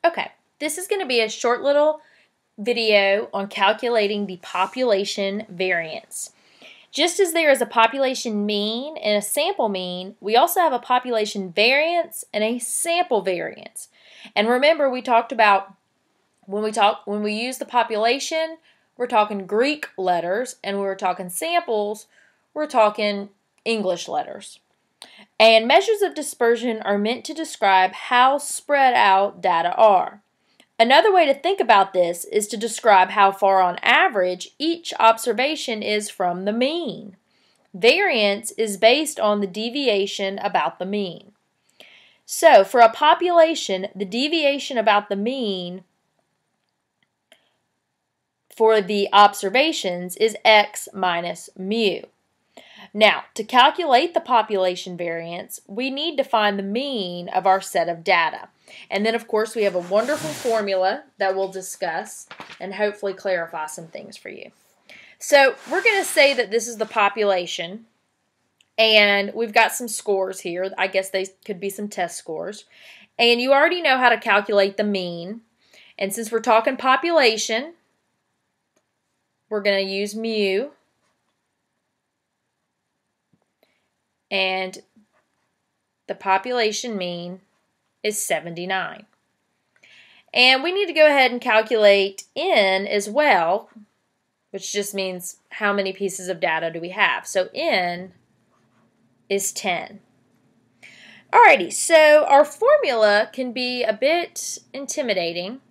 Okay, this is going to be a short little video on calculating the population variance. Just as there is a population mean and a sample mean, we also have a population variance and a sample variance. And remember, we talked about when we use the population, we're talking Greek letters, and when we're talking samples, we're talking English letters. And measures of dispersion are meant to describe how spread out data are. Another way to think about this is to describe how far on average each observation is from the mean. Variance is based on the deviation about the mean. So for a population, the deviation about the mean for the observations is x minus mu. Now, to calculate the population variance, we need to find the mean of our set of data. And then, of course, we have a wonderful formula that we'll discuss and hopefully clarify some things for you. So we're going to say that this is the population, and we've got some scores here. I guess they could be some test scores. And you already know how to calculate the mean. And since we're talking population, we're going to use mu. And the population mean is 79. And we need to go ahead and calculate n as well, which just means how many pieces of data do we have. So n is 10. Alrighty, so our formula can be a bit intimidating.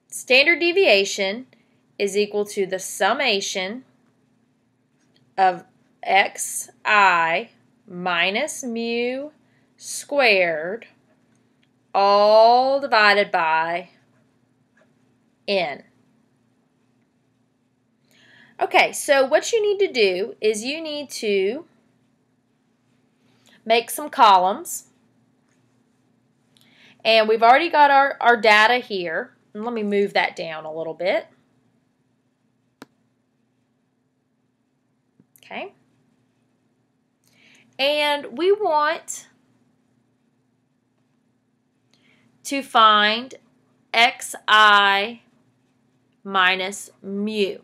Standard deviation is equal to the summation of xi minus mu squared all divided by n. Okay, so what you need to do is you need to make some columns. And we've already got our data here. And let me move that down a little bit. Okay. And we want to find xi minus mu.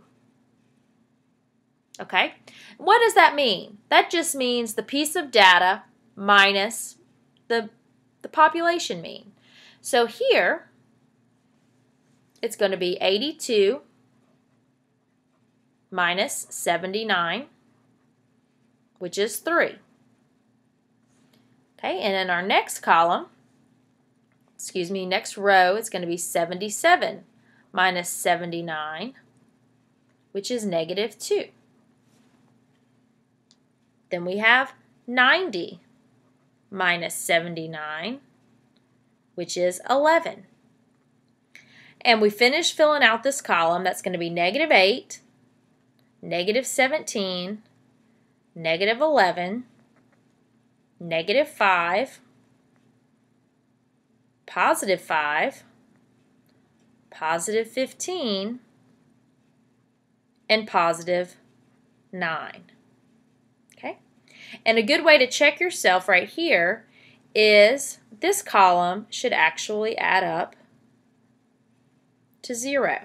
Okay? What does that mean? That just means the piece of data minus the population mean. So here, it's going to be 82 minus 79, which is 3. Okay, and in our next column, next row, it's going to be 77 minus 79, which is negative 2. Then we have 90 minus 79, which is 11. And we finish filling out this column. That's going to be negative 8, negative 17, negative 11, negative 5, positive 5, positive 15, and positive 9. Okay? And a good way to check yourself right here is this column should actually add up to 0.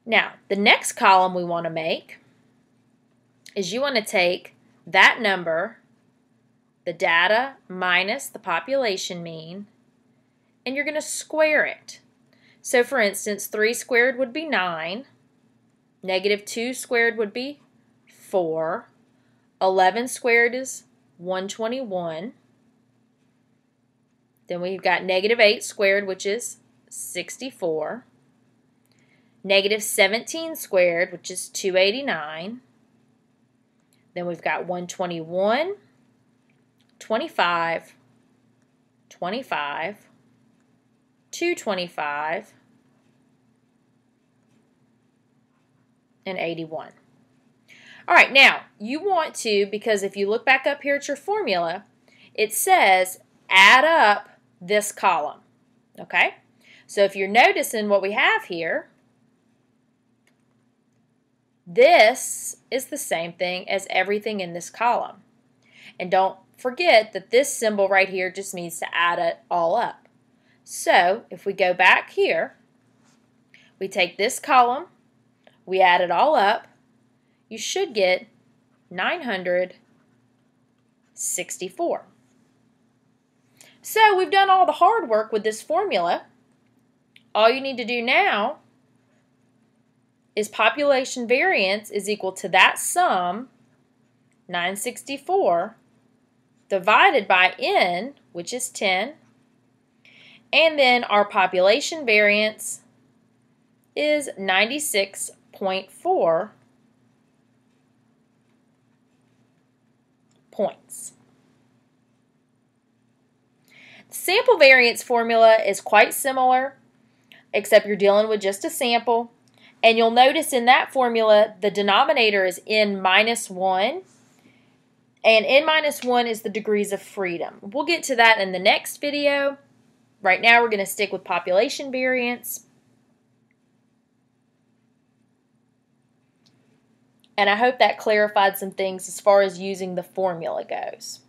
Now, the next column we want to make is you want to take that number, the data minus the population mean, and you're going to square it. So for instance, 3 squared would be 9, negative 2 squared would be 4, 11 squared is 121, then we've got negative 8 squared, which is 64, negative 17 squared, which is 289, then we've got 121, 25, 25, 225, and 81. All right, now you want to, because if you look back up here at your formula, it says add up this column, okay? So if you're noticing what we have here, this is the same thing as everything in this column. And don't forget that this symbol right here just means to add it all up. So if we go back here, we take this column, we add it all up, you should get 964. So we've done all the hard work with this formula. All you need to do now is population variance is equal to that sum, 964, divided by n, which is 10, and then our population variance is 96.4 points. The sample variance formula is quite similar, except you're dealing with just a sample. And you'll notice in that formula, the denominator is n minus 1. And n minus 1 is the degrees of freedom. We'll get to that in the next video. Right now, we're going to stick with population variance. And I hope that clarified some things as far as using the formula goes.